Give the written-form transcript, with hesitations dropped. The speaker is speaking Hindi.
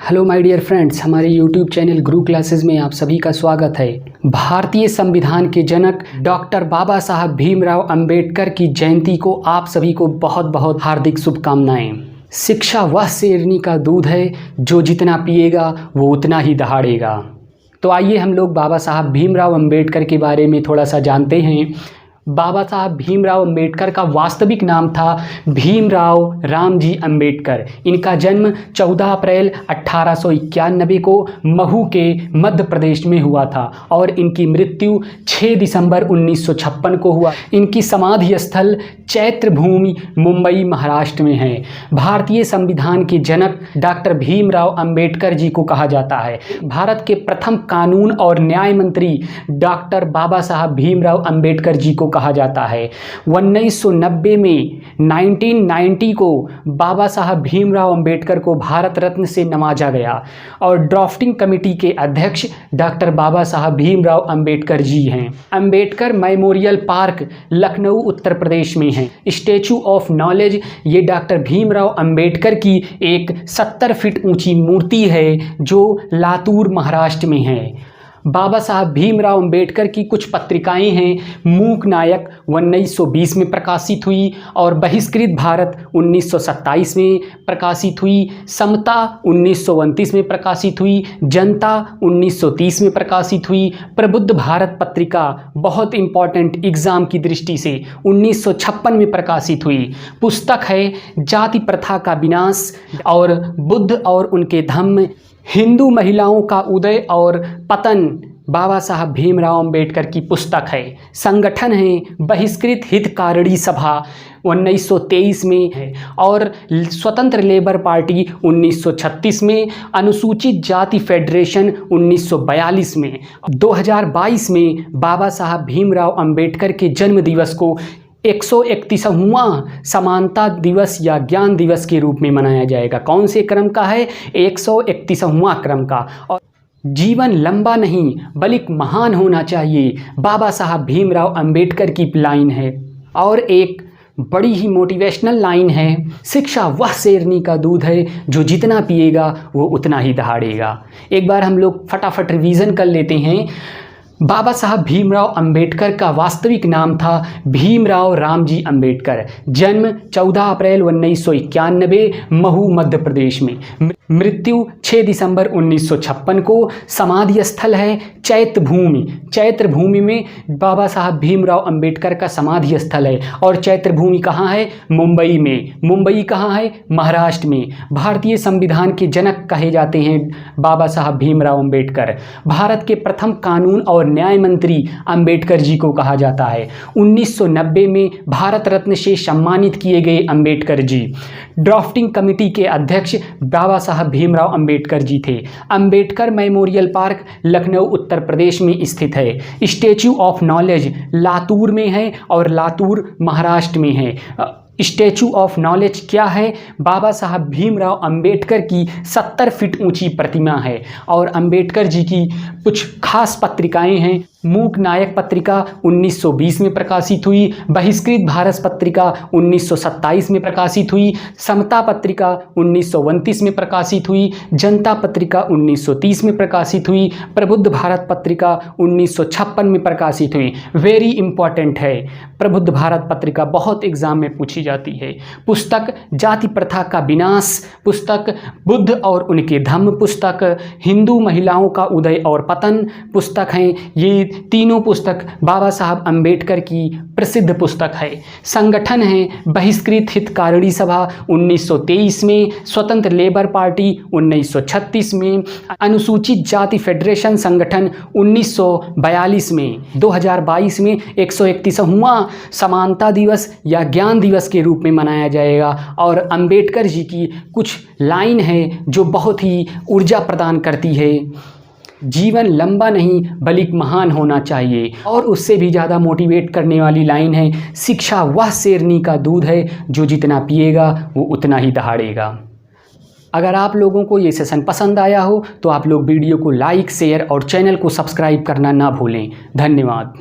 हेलो माय डियर फ्रेंड्स, हमारे यूट्यूब चैनल गुरु क्लासेस में आप सभी का स्वागत है। भारतीय संविधान के जनक डॉक्टर बाबा साहब भीमराव अंबेडकर की जयंती को आप सभी को बहुत बहुत हार्दिक शुभकामनाएं। शिक्षा वह शेरनी का दूध है जो जितना पिएगा वो उतना ही दहाड़ेगा। तो आइए हम लोग बाबा साहब भीमराव अंबेडकर के बारे में थोड़ा सा जानते हैं। बाबा साहब भीमराव अंबेडकर का वास्तविक नाम था भीमराव रामजी अंबेडकर। इनका जन्म 14 अप्रैल 1891 को महू के मध्य प्रदेश में हुआ था और इनकी मृत्यु 6 दिसंबर 1956 को हुआ। इनकी समाधि स्थल चैत्र भूमि मुंबई महाराष्ट्र में है। भारतीय संविधान के जनक डॉक्टर भीमराव अंबेडकर जी को कहा जाता है। भारत के प्रथम कानून और न्याय मंत्री डॉक्टर बाबा साहब भीमराव अंबेडकर जी को कहा जाता है। 1990 में 1990 को बाबा साहब भीमराव अंबेडकर को भारत रत्न से नवाजा गया और ड्राफ्टिंग कमेटी के अध्यक्ष डॉक्टर बाबा साहब भीमराव अंबेडकर जी हैं। अंबेडकर मेमोरियल पार्क लखनऊ उत्तर प्रदेश में है। स्टैचू ऑफ नॉलेज ये डॉक्टर भीमराव अंबेडकर की एक 70 फीट ऊंची मूर्ति है जो लातूर महाराष्ट्र में है। बाबा साहब भीमराव अंबेडकर की कुछ पत्रिकाएं हैं। मूक नायक 1920 में प्रकाशित हुई और बहिष्कृत भारत 1927 में प्रकाशित हुई। समता 1929 में प्रकाशित हुई। जनता 1930 में प्रकाशित हुई। प्रबुद्ध भारत पत्रिका बहुत इंपॉर्टेंट एग्जाम की दृष्टि से 1956 में प्रकाशित हुई। पुस्तक है जाति प्रथा का विनाश और बुद्ध और उनके धम्म, हिंदू महिलाओं का उदय और पतन बाबा साहब भीमराव अंबेडकर की पुस्तक है। संगठन है बहिष्कृत हितकारिणी सभा 1923 में है और स्वतंत्र लेबर पार्टी 1936 में, अनुसूचित जाति फेडरेशन 1942 में। 2022 में बाबा साहब भीमराव अंबेडकर के जन्म दिवस को 131वां समानता दिवस या ज्ञान दिवस के रूप में मनाया जाएगा। कौन से क्रम का है? 131वां क्रम का। और जीवन लंबा नहीं बल्कि महान होना चाहिए, बाबा साहब भीमराव अंबेडकर की लाइन है। और एक बड़ी ही मोटिवेशनल लाइन है, शिक्षा वह शेरनी का दूध है जो जितना पिएगा वो उतना ही दहाड़ेगा। एक बार हम लोग फटाफट रिवीजन कर लेते हैं। बाबा साहब भीमराव अंबेडकर का वास्तविक नाम था भीमराव रामजी अंबेडकर। जन्म 14 अप्रैल 1991 महू मध्य प्रदेश में। मृत्यु 6 दिसंबर 1956 को। समाधि स्थल है चैत्र भूमि। चैत्र भूमि में बाबा साहब भीमराव अंबेडकर का समाधि स्थल है। और चैत्र भूमि कहाँ है? मुंबई में। मुंबई कहाँ है? महाराष्ट्र में। भारतीय संविधान के जनक कहे जाते हैं बाबा साहब भीमराव अंबेडकर। भारत के प्रथम कानून और न्याय मंत्री अंबेडकर जी को कहा जाता है। 1990 में भारत रत्न से सम्मानित किए गए अंबेडकर जी। ड्राफ्टिंग कमेटी के अध्यक्ष बाबा साहब भीमराव अंबेडकर जी थे। अंबेडकर मेमोरियल पार्क लखनऊ उत्तर प्रदेश में स्थित है। स्टैचू ऑफ नॉलेज लातूर में है और लातूर महाराष्ट्र में है। स्टैचू ऑफ नॉलेज क्या है? बाबा साहब भीमराव अंबेडकर की 70 फीट ऊंची प्रतिमा है। और अंबेडकर जी की कुछ खास पत्रिकाएं हैं। मूक नायक पत्रिका 1920 में प्रकाशित हुई। बहिष्कृत भारत पत्रिका 1927 में प्रकाशित हुई। समता पत्रिका 1929 में प्रकाशित हुई। जनता पत्रिका 1930 में प्रकाशित हुई। प्रबुद्ध भारत पत्रिका 1956 में प्रकाशित हुई। वेरी इंपॉर्टेंट है, प्रबुद्ध भारत पत्रिका बहुत एग्जाम में पूछी जाती है। पुस्तक जाति प्रथा का विनाश, पुस्तक बुद्ध और उनके धम्म, पुस्तक हिंदू महिलाओं का उदय और पतन पुस्तक हैं। ये तीनों पुस्तक बाबा साहब अंबेडकर की प्रसिद्ध पुस्तक है। संगठन है बहिष्कृत हितकारिणी सभा 1923 में, स्वतंत्र लेबर पार्टी 1936 में, अनुसूचित जाति फेडरेशन संगठन 1942 में। 2022 में 131वां समानता दिवस या ज्ञान दिवस के रूप में मनाया जाएगा। और अंबेडकर जी की कुछ लाइन है जो बहुत ही ऊर्जा प्रदान करती है। जीवन लंबा नहीं बल्कि महान होना चाहिए। और उससे भी ज़्यादा मोटिवेट करने वाली लाइन है, शिक्षा वह शेरनी का दूध है जो जितना पिएगा वो उतना ही दहाड़ेगा। अगर आप लोगों को ये सेशन पसंद आया हो तो आप लोग वीडियो को लाइक, शेयर और चैनल को सब्सक्राइब करना ना भूलें। धन्यवाद।